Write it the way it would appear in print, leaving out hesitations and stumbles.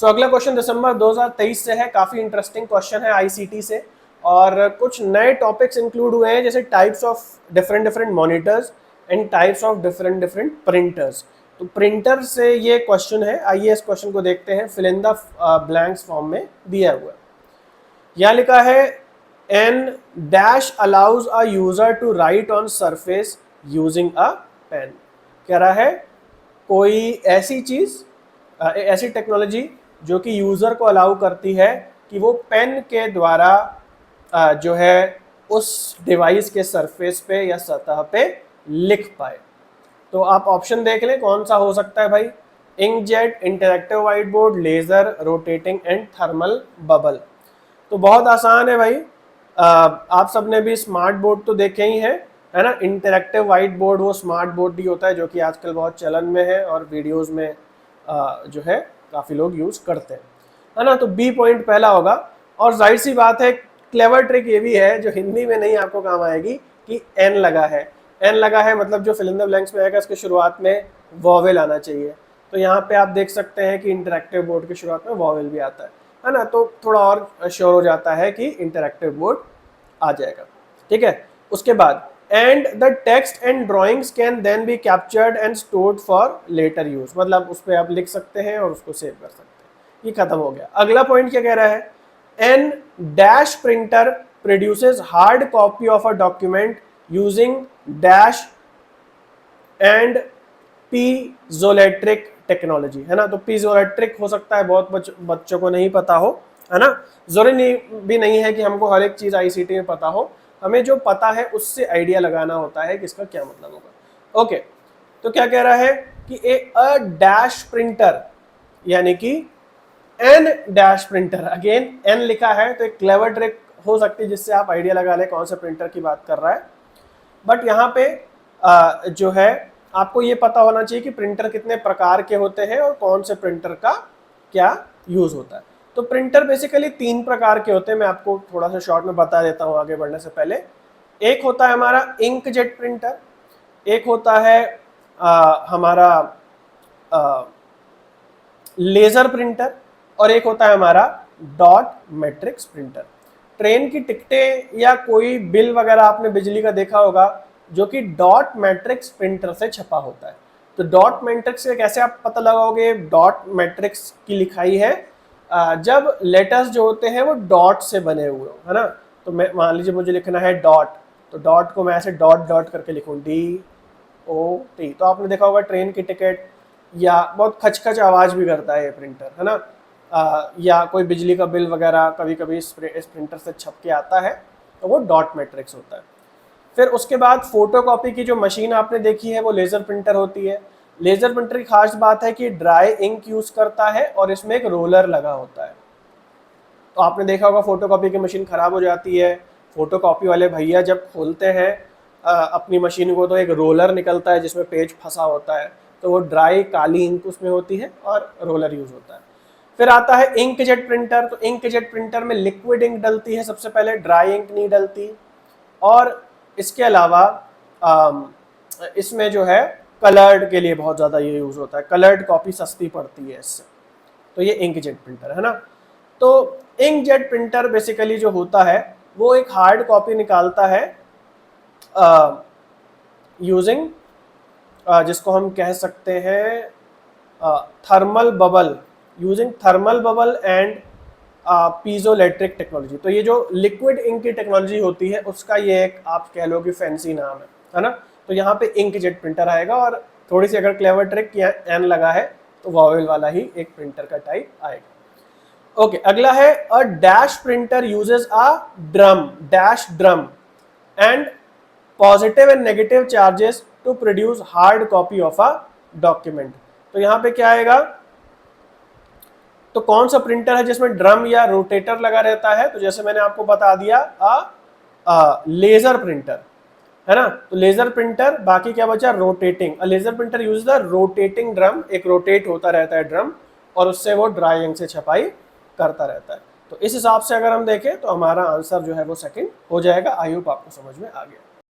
अगला क्वेश्चन दिसंबर 2023 से है, काफी इंटरेस्टिंग क्वेश्चन है आईसीटी से, और कुछ नए टॉपिक्स इंक्लूड हुए हैं जैसे types of different monitors and types of different printers. तो प्रिंटर से ये क्वेश्चन है, आइए इस क्वेश्चन को देखते हैं, fill in the blanks form में दिया हुआ है। यहाँ लिखा है an dash allows a user to write on surface using a pen. कह रहा है कोई ऐसी चीज, ऐसी टेक्नोलॉजी जो कि यूजर को अलाउ करती है कि वो पेन के द्वारा जो है उस डिवाइस के सरफेस पे या सतह पे लिख पाए। तो आप ऑप्शन देख लें कौन सा हो सकता है भाई। Inkjet, interactive white board, laser, rotating and thermal bubble. तो बहुत आसान है भाई, आप सबने भी स्मार्ट बोर्ड तो देखे ही है ना। इंटरैक्टिव व्हाइट बोर्ड वो स्मार्ट बोर्ड ही होता है जो कि आजकल बहुत चलन में है और वीडियोस में जो है काफ़ी लोग यूज़ करते हैं, है ना। तो बी पॉइंट पहला होगा। और जाहिर सी बात है, क्लेवर ट्रिक ये भी है जो हिंदी में नहीं आपको काम आएगी कि एन लगा है। एन लगा है मतलब जो फिल इन द ब्लैंक्स में आएगा इसके शुरुआत में वॉवेल आना चाहिए। तो यहाँ पे आप देख सकते हैं कि इंटरैक्टिव बोर्ड की शुरुआत में वॉवेल भी आता है ना। तो थोड़ा और श्योर हो जाता है कि इंटरैक्टिव बोर्ड आ जाएगा, ठीक है। उसके बाद and the text and drawings can then be captured and stored for later use, मतलब उस पर आप लिख सकते हैं और उसको सेव कर सकते हैं। ये खत्म हो गया। अगला पॉइंट क्या कह रहा है, an dash printer produces hard copy of a document using dash and piezoelectric technology, है ना। तो पीजोइलेक्ट्रिक हो सकता है बहुत बच्चों को नहीं पता हो, है ना। जरूरी भी नहीं है कि हमको हर एक चीज आईसीटी में पता हो, हमें जो पता है उससे आइडिया लगाना होता है कि इसका क्या मतलब होगा। ओके, तो क्या कह रहा है कि अ डैश प्रिंटर यानी कि an dash printer, again an लिखा है तो एक क्लेवर ट्रिक हो सकती है जिससे आप आइडिया लगा ले कौन सा प्रिंटर की बात कर रहा है। बट यहाँ पे जो है आपको ये पता होना चाहिए कि प्रिंटर कितने प्रकार के होते हैं और कौन से प्रिंटर का क्या यूज होता है। तो प्रिंटर बेसिकली 3 प्रकार के होते हैं, मैं आपको थोड़ा सा शॉर्ट में बता देता हूँ आगे बढ़ने से पहले। एक होता है हमारा इंकजेट प्रिंटर, एक होता है हमारा लेजर प्रिंटर, और एक होता है हमारा डॉट मैट्रिक्स प्रिंटर। ट्रेन की टिकटें या कोई बिल वगैरह आपने बिजली का देखा होगा जो कि डॉट मैट्रिक्स प्रिंटर से छपा होता है। तो डॉट मैट्रिक्स से कैसे आप पता लगाओगे डॉट मैट्रिक्स की लिखाई है, जब लेटर्स जो होते हैं वो डॉट से बने हुए हो, है ना। तो मैं मान लीजिए मुझे लिखना है डॉट, तो डॉट को मैं ऐसे डॉट डॉट करके लिखूँ DOT। तो आपने देखा होगा ट्रेन की टिकट, या बहुत खचखच आवाज़ भी करता है ये प्रिंटर, है ना। या कोई बिजली का बिल वगैरह कभी कभी इस प्रिंटर से छप के आता है, तो वो डॉट मैट्रिक्स होता है। फिर उसके बाद फोटोकॉपी की जो मशीन आपने देखी है वो लेज़र प्रिंटर होती है। लेज़र प्रिंटर की खास बात है कि ड्राई इंक यूज़ करता है और इसमें एक रोलर लगा होता है। तो आपने देखा होगा फोटोकॉपी की मशीन ख़राब हो जाती है, फोटोकॉपी वाले भैया जब खोलते हैं अपनी मशीन को तो एक रोलर निकलता है जिसमें पेज फंसा होता है, तो वो ड्राई काली इंक उसमें होती है और रोलर यूज़ होता है। फिर आता है इंकजेट प्रिंटर। तो इंकजेट प्रिंटर में लिक्विड इंक डलती है सबसे पहले, ड्राई इंक नहीं डलती। और इसके अलावा इसमें जो है कलर्ड के लिए बहुत ज़्यादा ये यूज़ होता है, कलर्ड कॉपी सस्ती पड़ती है इससे। तो ये इंकजेट प्रिंटर है ना। तो इंकजेट प्रिंटर बेसिकली जो होता है वो एक हार्ड कॉपी निकालता है यूजिंग जिसको हम कह सकते हैं thermal bubble, using thermal bubble and piezoelectric technology. तो ये जो लिक्विड इंक की टेक्नोलॉजी होती है उसका ये एक आप कह लो कि फैंसी नाम है ना। तो यहाँ पे इंकजेट प्रिंटर आएगा, और थोड़ी सी अगर क्लेवर ट्रिक या एन लगा है तो वॉवेल वाला ही एक प्रिंटर का टाइप आएगा। ओके, अगला है a dash printer uses a drum, dash drum and positive and negative charges to produce hard copy of a document. तो यहाँ पे क्या आएगा, तो कौन सा प्रिंटर है जिसमें ड्रम या रोटेटर लगा रहता है, तो जैसे मैंने आपको बता दिया लेजर प्रिंटर, है ना। तो लेजर प्रिंटर, बाकी क्या बचा rotating. Laser printer use the rotating drum, एक रोटेट होता रहता है ड्रम और उससे वो ड्राई इंक से छपाई करता रहता है। तो इस हिसाब से अगर हम देखें तो हमारा आंसर जो है वो सेकंड हो जाएगा। आई होप आपको समझ में आ गया।